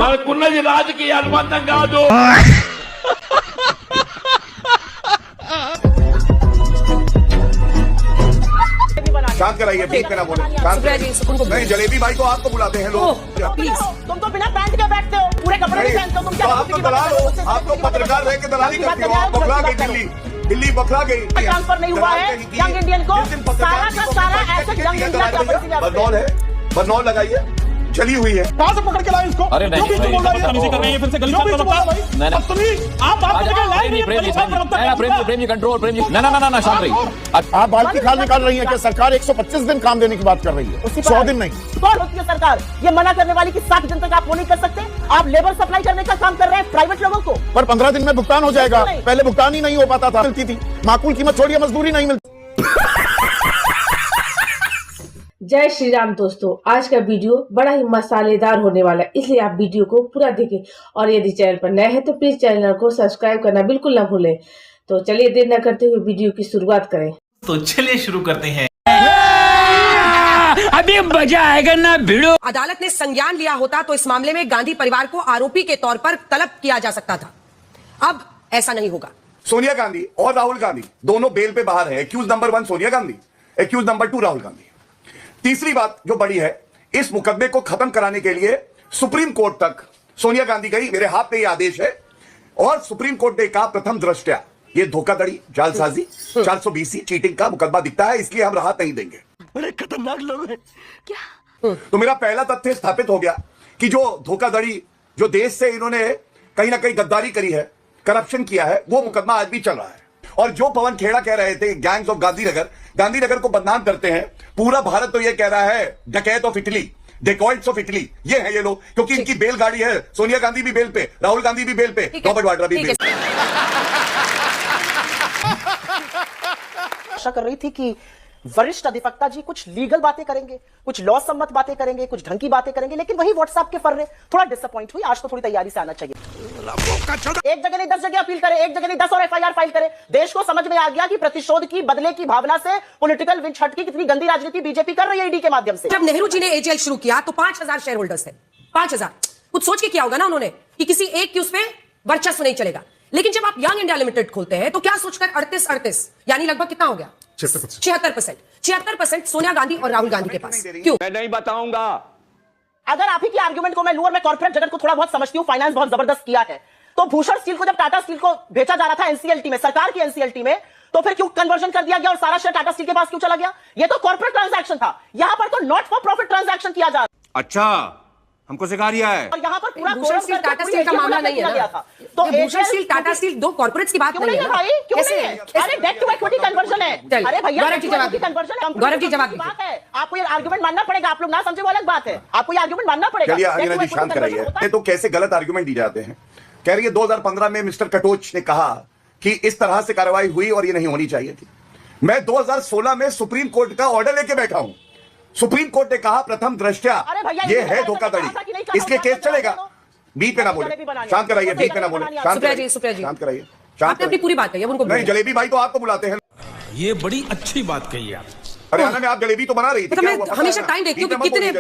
మనకున్నది రాజకీయ అనుబంధం కాదు. शांत कराइए, बीच में ना बोले. शांत नहीं, जलेबी भाई को आपको बुलाते हैं लोग. प्लीज, तुम तो बिना पैंट के बैठते हो, पूरे कपड़े नहीं पहनते हो. तुम क्या आप तो दलाल हो, आप तो पत्रकार रह के दलाली करते हो. आप बखला गई दिल्ली बखला गई. ट्रांसफर नहीं हुआ है यंग इंडियन को. सारा का सारा ऐसे यंग इंडिया का बरनौल लगाइए, चली हुई है. कहां से पकड़ के लाए इसको? अरे नहीं, फिर से गली आप प्रेम जी कंट्रोल, प्रेम जी ना शांत रहिए. आप बाल की खाल निकाल रही हैं कि सरकार 125 दिन काम देने की बात कर रही है, 100 दिन नहीं. कौन होती है सरकार ये मना करने वाली कि 60 दिन तक आप वो नहीं कर सकते? आप लेबर सप्लाई करने का काम कर रहे हैं प्राइवेट लोगों को. पर 15 दिन में भुगतान हो जाएगा. पहले भुगतान ही नहीं हो पाता था, मिलती थी माकूल कीमत, छोड़िए मजदूरी नहीं मिलती. जय श्री राम दोस्तों, आज का वीडियो बड़ा ही मसालेदार होने वाला है, इसलिए आप वीडियो को पूरा देखें. और यदि चैनल पर नए हैं तो प्लीज चैनल को सब्सक्राइब करना बिल्कुल ना भूलें. तो चलिए देर न करते हुए वीडियो की शुरुआत करें. तो चलिए शुरू करते हैं. अभी मजा आएगा ना भिड़ो. अदालत ने संज्ञान लिया होता तो इस मामले में गांधी परिवार को आरोपी के तौर पर तलब किया जा सकता था. अब ऐसा नहीं होगा. सोनिया गांधी और राहुल गांधी दोनों बेल पे बाहर है. Accused number 1 Sonia Gandhi, accused number 2 Rahul Gandhi. तीसरी बात जो बड़ी है, इस मुकदमे को खत्म कराने के लिए सुप्रीम कोर्ट तक सोनिया गांधी गई. मेरे हाथ पे ये आदेश है. और सुप्रीम कोर्ट ने कहा प्रथम दृष्टया ये धोखाधड़ी, जालसाजी, 420 चीटिंग का मुकदमा दिखता है, इसलिए हम राहत नहीं देंगे. बड़े खतरनाक लोग हैं क्या? तो मेरा पहला तथ्य स्थापित हो गया कि जो धोखाधड़ी, जो देश से इन्होंने कहीं ना कहीं गद्दारी करी है, करप्शन किया है, वो मुकदमा आज भी चल रहा है. और जो पवन खेड़ा कह रहे थे गैंग्स ऑफ गांधीनगर को बदनाम करते हैं. पूरा भारत तो ये कह रहा है डकैत of Italy, dacoits of Italy, ये है ये लोग. क्योंकि इनकी बेल गाड़ी है. सोनिया गांधी भी बेल पे, राहुल गांधी भी बेल पे, रॉबर्ट वाड्रा भी बेल पे. आशा कर रही थी कि वरिष्ठ अधिवक्ता जी कुछ लीगल बातें करेंगे, कुछ लॉ सम्मत बातें करेंगे, कुछ ढंग की बातें करेंगे, लेकिन वही व्हाट्सएप के फर्रे. थोड़ा डिसअपॉइंट हुई. आज तो थोड़ी तैयारी से आना चाहिए. एक जगह नहीं 10 जगह अपील करे, एक जगह नहीं 10 और एफआईआर फाइल करे. देश को समझ में आ गया कि प्रतिशोध की, बदले की भावना से पॉलिटिकल विंच हट की कितनी गंदी राजनीति बीजेपी कर रही है ईडी के माध्यम से. जब नेहरू जी ने एजेएल शुरू किया तो 5000 शेयर होल्डर्स थे. 5000. कुछ सोच के किया होगा ना उन्होंने कि किसी एक की उसमें वर्चस्व नहीं चलेगा. लेकिन जब आप यंग इंडिया लिमिटेड खोलते हैं तो क्या सोचकर 38 यानी लगभग कितना हो गया? 76% सोनिया गांधी और राहुल गांधी के पास. क्यों? मैं नहीं बताऊंगा. अगर आप ही की आर्गुमेंट को मैं लूं, और मैं कॉर्पोरेट जगत को थोड़ा बहुत समझती हूं, फाइनेंस बहुत जबरदस्त किया है, तो भूषण स्टील को जब टाटा स्टील को बेचा जा रहा था एनसीएलटी में, सरकार की एनसीएलटी में, तो फिर क्यों कन्वर्जन कर दिया गया और सारा शेयर टाटा स्टील के पास क्यों चला गया? ये तो कॉर्पोरेट ट्रांजैक्शन था. यहां पर तो नॉट फॉर प्रॉफिट ट्रांजैक्शन किया जा रहा. अच्छा, हमको सिखा रिया है. और यहाँ पर पूरा भूषण स्टील टाटा स्टील का मामला नहीं है. तो भूषण स्टील टाटा स्टील दो कॉर्पोरेट्स की बात नहीं है भाई. क्यों नहीं है? अरे डेट टू इक्विटी कन्वर्जन है. अरे भैया, गौरव जी जवाब बात है. आपको ये आर्गुमेंट मानना पड़ेगा. आप लोग ना समझे वो अलग बात है. आपको ये आर्गुमेंट मानना पड़ेगा. चलिए अंजना जी शांत कराइए. तो कैसे गलत आर्गुमेंट दी जाते हैं. कह रही है 2015 में मिस्टर कटोच ने कहा कि इस तरह से कार्रवाई हुई और ये नहीं होनी चाहिए थी. मैं 2016 में सुप्रीम कोर्ट का ऑर्डर लेके बैठा हूं. सुप्रीम कोर्ट ने कहा प्रथम दृष्टया ये है धोखाधड़ी, इसलिए केस चलेगा. बीच पे ना बोले. शांत कराइए, बीच पे ना बोले. शांत कराइए. आपने अपनी पूरी बात कही. उनको नहीं, जलेबी भाई तो आपको बुलाते हैं. ये बड़ी अच्छी बात कही आप. हरियाणा में आप जलेबी तो बना रही थी. तो मैं हमेशा टाइम देखती हूँ कि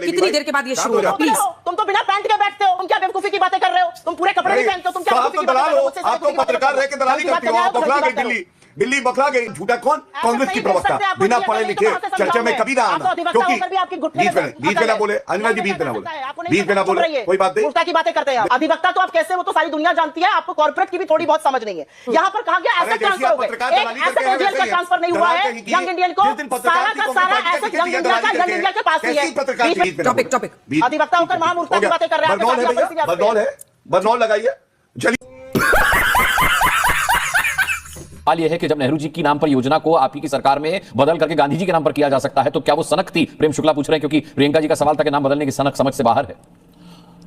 कितनी देर के बाद ये शुरू होगा. प्लीज, तुम तो बिना पैंट के बैठते हो. तुम क्या बेवकूफी की बातें कर रहे हो? तुम पूरे कपड़े नहीं पहनते हो. तुम क्या आप तो दलाल हो, आप तो पत्रकार रह के दलाली करते हो. आप बखला गई दिल्ली बखला गई. झूठा कौन? कांग्रेस की प्रवक्ता. बिना पढ़े लिखे चर्चा में कभी ना आना. क्योंकि बीच में ना बोले. अंजना जी बीच में ना बोले. बीच में ना बोले. कोई बात नहीं. की बातें करते हैं अधिवक्ता. तो आप कैसे, वो तो सारी दुनिया जानती है. आपको कॉर्पोरेट की भी थोड़ी बहुत समझ नहीं है. यहाँ पर कहा गया एसेट ट्रांसफर हो गए. एसेट ओजीएल का ट्रांसफर नहीं हुआ है यंग इंडियन को. सारा का सारा एसेट यंग इंडिया के पास ही है. टॉपिक अधिवक्ता होकर महामूर्खता की बातें कर रहे हैं. बरनौल लगाइए. सवाल यह है कि जब नेहरू जी की नाम पर योजना को आप ही की सरकार में बदल करके गांधी जी के नाम पर किया जा सकता है, तो क्या वो सनक थी? प्रेम शुक्ला पूछ रहे हैं, क्योंकि प्रियंका जी का सवाल था कि नाम बदलने की सनक समझ से बाहर है.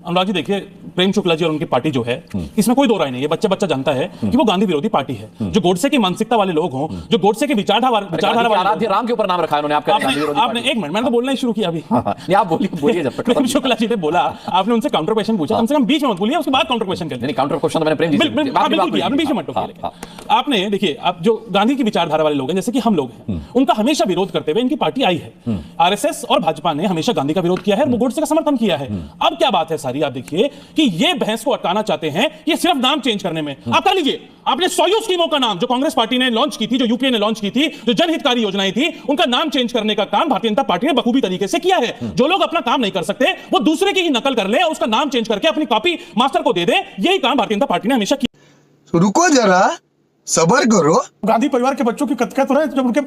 अनुराग जी देखिए, प्रेम शुक्ला जी और उनकी पार्टी जो है, इसमें कोई दो राय नहीं है, बच्चा बच्चा जानता है कि वो गांधी विरोधी पार्टी है। जो गोडसे की मानसिकता वाले लोग हों, जो गोडसे की विचारधारा आराध्य राम के ऊपर नाम रखा है उन्होंने। आपने एक मिनट, मैंने तो बोलना ही शुरू किया अभी। आप बोलिए जब तक प्रेम शुक्ला जी ने बोला, आपने उनसे काउंटर क्वेश्चन पूछा, कम से कम बीच में मत बोलिए, उसके बाद काउंटर क्वेश्चन करिए। काउंटर क्वेश्चन तो मैंने प्रेम जी से आपने बीच में मत टोकिए। आपने देखिए, आप जो गांधी की विचारधारा वाले लोग हैं, जैसे कि हम लोग हैं, उनका हमेशा विरोध करते हुए इनकी पार्टी आई है। आरएसएस और भाजपा ने हमेशा गांधी का विरोध किया है, वो गोडसे का समर्थन किया है। अब क्या बात है सारी, आप देखिए कि ये बहस को अटकाना चाहते हैं, ये सिर्फ नाम चेंज करने में। आप कर लीजिए, आपने 100 स्कीमों का नाम जो कांग्रेस पार्टी ने लॉन्च की थी, जो यूपीए ने लॉन्च की थी, जो जनहितकारी योजनाएं थी, उनका नाम चेंज करने का काम भारतीय जनता पार्टी ने बखूबी तरीके से किया है। जो लोग अपना काम नहीं कर सकते, वो दूसरे की ही नकल कर ले और उसका नाम चेंज करके अपनी कॉपी मास्टर को दे दे। यही काम भारतीय जनता पार्टी ने हमेशा किया। रुको जरा, सबर करो। गांधी परिवार के बच्चों की कह तो रहे, जब उनके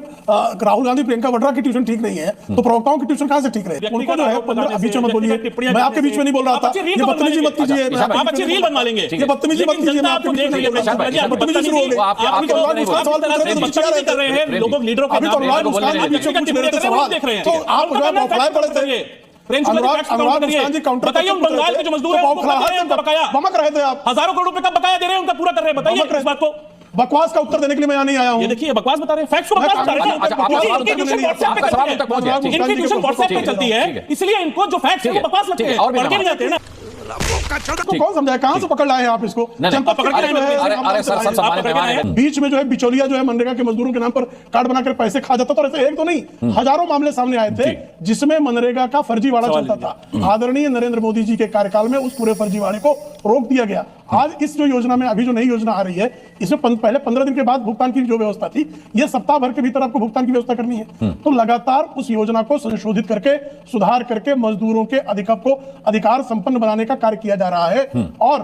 राहुल गांधी प्रियंका वाड्रा की ट्यूशन ठीक नहीं है, तो प्रवक्ताओं की ट्यूशन कहां से ठीक रहे? उनको जो है, बीच में मत बोलिए, मैं आपके बीच में नहीं बोल रहा था। ये बदतमीजी मत कीजिए, आप अच्छी रील बनवा लेंगे। ये बदतमीजी मत कीजिए, मैं आपको देख रही हूं, बदतमीजी शुरू हो गई। आप भी सवाल कर रहे हैं, लोगों लीडरों का नाम बीच में देख रहे हैं, तो आप जो है बौखलाए पड़े थे। अनुराग मुस्कान जी काउंटर बताइए, बंगाल के जो मजदूर हैं उनको बकाया बमक रहे थे आप, हजारों करोड़ रुपए का बकाया दे रहे हैं, उनका पूरा कर रहे हैं। बताइए इस बात को। बकवास का उत्तर देने के लिए मैं यहाँ नहीं आया हूँ। ये देखिए, बकवास बता रहे हैं, फैक्ट्स को बकवास बता रहे हैं। इनकी ट्यूशन व्हाट्सएप पे चलती है, इसलिए इनको जो फैक्ट्स हैं वो बकवास लगते हैं, पढ़ के नहीं आते ना। कौन समझाया, कहां से पकड़ लाए हैं आप इसको? जनता पकड़ के बीच में जो है बिचौलिया जो है मनरेगा के मजदूरों के नाम पर कार्ड बनाकर पैसे खा जाता था। और ऐसे एक तो नहीं, हजारों मामले सामने आए थे जिसमें मनरेगा का फर्जीवाड़ा चलता था। आदरणीय नरेंद्र मोदी जी के कार्यकाल में उस पूरे फर्जीवाड़े को रोक दिया गया। आज इस जो योजना में, अभी जो नई योजना आ रही है, इसमें पहले 15 दिन के बाद भुगतान की जो व्यवस्था थी, ये सप्ताह भर के भीतर आपको भुगतान की व्यवस्था करनी है। तो लगातार उस योजना को संशोधित करके, सुधार करके मजदूरों के अधिकार संपन्न बनाने का कार्य किया जा रहा है। और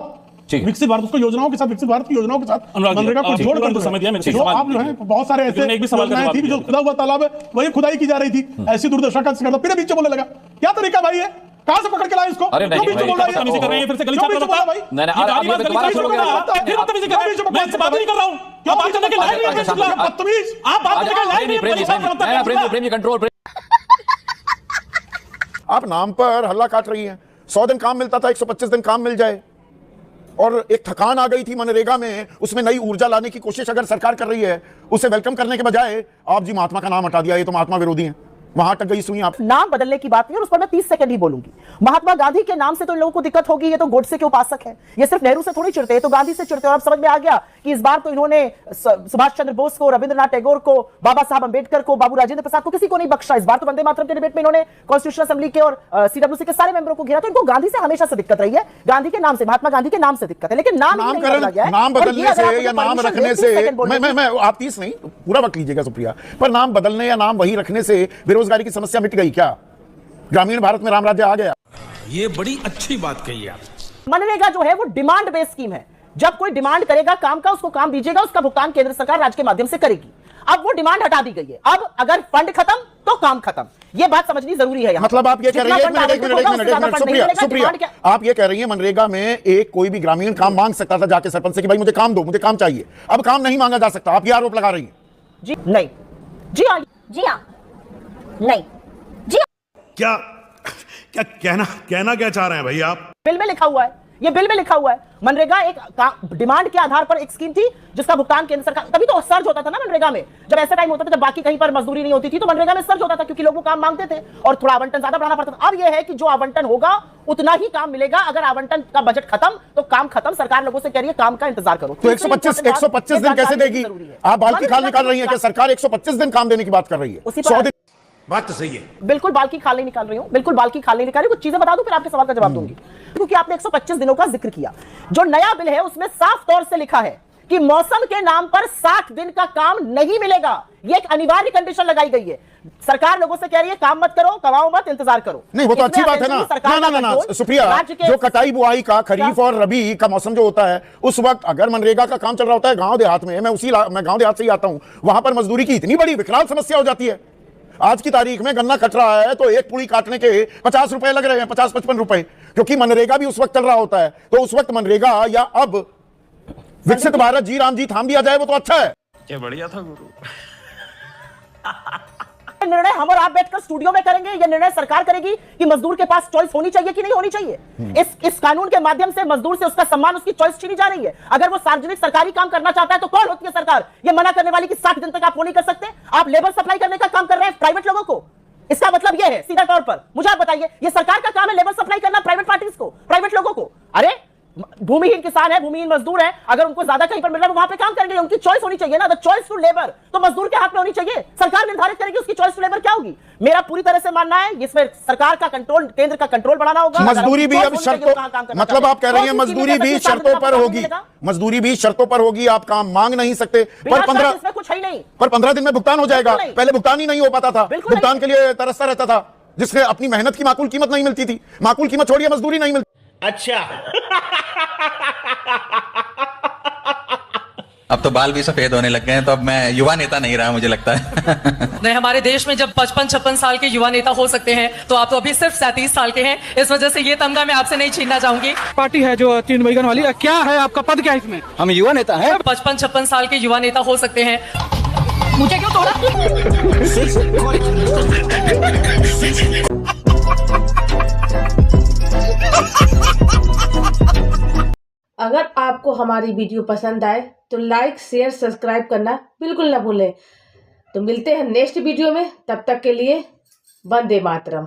विकसित भारत, उसको योजनाओं के साथ, विकसित भारत की योजनाओं के साथ मनरेगा को जोड़कर समझ दिया मेरे। आप जो है बहुत सारे ऐसे योजनाएं थी, जो खुदा हुआ तालाब है वही खुदाई की जा रही थी, ऐसी दुर्दशा का शिकार था। फिर बीच में बोलने लगा, क्या तरीका भाई है? कहां से पकड़ के लाए इसको? अरे नहीं, बीच में बोल रहा है, कर रहे हैं, फिर से गली छाप रहा भाई। नहीं नहीं, आप दोबारा शुरू हो गया, फिर बदतमीजी कर रहे हैं। मैं इससे बात नहीं कर रहा हूं, क्या बात करने के लायक नहीं है? बदतमीज आप बात करने के लायक नहीं है। प्रेम कंट्रोल। आप नाम पर हल्ला काट रही हैं। 100 दिन काम मिलता था, 125 दिन काम मिल जाए। और एक थकान आ गई थी मनरेगा में, उसमें नई ऊर्जा लाने की कोशिश अगर सरकार कर रही है, उसे वेलकम करने के बजाय आप जी महात्मा का नाम हटा दिया, ये तो महात्मा विरोधी हैं। वहां तक गई सुई आप। नाम बदलने की बात नहीं, और उस पर मैं 30 सेकंड ही बोलूंगी। महात्मा गांधी के नाम से तो इन लोगों को दिक्कत होगी, ये तो गोडसे के उपासक हैं। ये सिर्फ नेहरू से थोड़ी चिढ़ते हैं, तो गांधी से चिढ़ते हैं। और अब समझ में आ गया कि इस बार तो इन्होंने सुभाष चंद्र बोस को, रविंद्रनाथ टैगोर को, बाबा साहब अंबेडकर को, बाबू राजेंद्र प्रसाद को, किसी को नहीं बख्शा। इस बार तो वंदे मातरम के डिबेट में इन्होंने कॉन्स्टिट्यूशनल असेंबली के और सीडब्ल्यूसी के सारे मेंबरों को घेरा। तो इनको गांधी से हमेशा से दिक्कत रही है, गांधी के नाम से, महात्मा गांधी के नाम से दिक्कत है। लेकिन नाम नाम बदलने से या नाम रखने से, मैं आप 30 नहीं, पूरा वक्त लीजिएगा सुप्रिया, पर नाम बदलने या नाम वही रखने से बेरोजगारी की समस्या मिट गई क्या? ग्रामीण भारत में राम राज्य आ गया? ये बड़ी अच्छी बात कही आप। मनरेगा जो है वो डिमांड बेस्ड स्कीम है। जब कोई डिमांड करेगा काम का, उसको काम दीजिएगा, उसका भुगतान केंद्र सरकार राज्य के माध्यम से करेगी। अब वो डिमांड हटा दी गई है। अब अगर फंड खत्म तो काम खत्म, ये बात समझनी जरूरी है। मतलब आप ये कह रही है, एक मिनट, सुप्रिया, आप ये कह रही है मनरेगा में एक कोई भी ग्रामीण काम मांग सकता था जाके सरपंच से कि भाई मुझे काम दो, मुझे काम चाहिए। अब काम नहीं मांगा जा सकता, आप ये आरोप लगा रही है? जी नहीं, जी हाँ, जी हाँ, नहीं, जी क्या क्या कहना क्या चाह रहे हैं भाई आप? बिल में लिखा हुआ है, ये बिल में लिखा हुआ है। मनरेगा एक डिमांड के आधार पर एक स्कीम थी जिसका भुगतान केंद्र सरकार, तभी तो सर्ज होता था ना मनरेगा में। जब ऐसा टाइम होता था जब बाकी कहीं पर मजदूरी नहीं होती थी, तो मनरेगा में सर्ज होता था, क्योंकि लोग वो काम मांगते थे और थोड़ा आवंटन ज्यादा बढ़ाना पड़ता था। अब यह है कि जो आवंटन होगा उतना ही काम मिलेगा। अगर आवंटन का बजट खत्म तो काम खत्म। सरकार लोगों से कह रही है काम का इंतजार करो। तो 125 दिन कैसे देगी? आप बाल की खाल निकाल रही है कि सरकार 125 दिन काम देने की बात कर रही है? 100 दिन बात तो सही है। बिल्कुल बाल की खाल नहीं निकाल रही हूं, बिल्कुल बाल की खाल नहीं निकाल रही। कुछ चीजें बता दूं फिर आपके सवाल का जवाब दूंगी। क्योंकि आपने 125 दिनों का जिक्र किया। जो नया बिल है उसमें साफ तौर से लिखा है कि मौसम के नाम पर 60 दिन का काम नहीं मिलेगा। यह एक अनिवार्य कंडीशन लगाई गई है। सरकार लोगों से कह रही है काम मत करो, कमाओ मत, इंतजार करो। नहीं, वो तो अच्छी बात है ना। ना सुप्रिया, जो कटाई बुआई का खरीफ और रबी का मौसम जो होता है, उस वक्त अगर मनरेगा का काम चल रहा होता है गांव देहात में, मैं गांव देहात से ही आता हूं, वहां पर मजदूरी की इतनी बड़ी विकराल समस्या हो जाती है। आज की तारीख में गन्ना कट रहा है तो एक पुड़ी काटने के 50 रुपए लग रहे हैं, 50-55 रुपए, क्योंकि मनरेगा भी उस वक्त चल रहा होता है। तो उस वक्त मनरेगा या अब विकसित भारत जी राम जी थाम दिया जाए, वो तो अच्छा है। क्या बढ़िया था गुरु। निर्णय हम और आप बैठकर स्टूडियो में करेंगे, यह निर्णय सरकार करेगी कि मजदूर के पास चॉइस होनी चाहिए कि नहीं होनी चाहिए। इस कानून के माध्यम से मजदूर से उसका सम्मान, उसकी चॉइस छीनी जा रही है। अगर वो सार्वजनिक सरकारी काम करना चाहता है तो कौन होती है सरकार ये मना करने वाली कि 60 दिन तक आप वो नहीं कर सकते? आप लेबर सप्लाई करने का काम कर रहे हैं प्राइवेट लोगों को। इसका मतलब यह है सीधा तौर पर, मुझे आप बताइए, ये सरकार का काम है लेबर सप्लाई करना प्राइवेट पार्टीज को, प्राइवेट लोगों को? अरे भूमिहीन किसान है, भूमिहीन मजदूर है, अगर उनको ज्यादा कहीं पर मिल रहा है वहां पे काम करेंगे, उनकी चॉइस होनी चाहिए ना। द चॉइस टू लेबर तो मजदूर के हाथ में होनी चाहिए, सरकार निर्धारित करेगी उसकी चॉइस टू लेबर क्या होगी। मेरा पूरी तरह से मानना है इसमें सरकार का कंट्रोल, केंद्र का कंट्रोल बढ़ाना होगा। मजदूरी भी अब शर्तों, मतलब आप कह रही हैं मजदूरी भी शर्तों पर होगी, मजदूरी भी शर्तों पर होगी, आप काम मांग नहीं सकते, पर 15 दिन में भुगतान हो जाएगा। पहले भुगतान ही नहीं हो पाता था, भुगतान के लिए तरसता रहता था, जिससे अपनी मेहनत की माकूल कीमत नहीं मिलती थी। माकूल कीमत छोड़िए, मजदूरी नहीं मिलती। अच्छा अब तो बाल भी सफेद होने लग गए हैं, तो अब मैं युवा नेता नहीं रहा, मुझे लगता है। नहीं, हमारे देश में जब 55-56 साल के युवा नेता हो सकते हैं तो आप तो अभी सिर्फ 37 साल के हैं। इस वजह से ये तमगा मैं आपसे नहीं छीनना चाहूंगी। पार्टी है जो 3 बैगन वाली, क्या है आपका पद, क्या है इसमें? हम युवा नेता हैं। 55-56 साल के युवा नेता हो सकते हैं। मुझे क्यों तोड़ा? अगर आपको हमारी वीडियो पसंद आए तो लाइक, शेयर, सब्सक्राइब करना बिल्कुल ना भूलें। तो मिलते हैं नेक्स्ट वीडियो में, तब तक के लिए वंदे मातरम।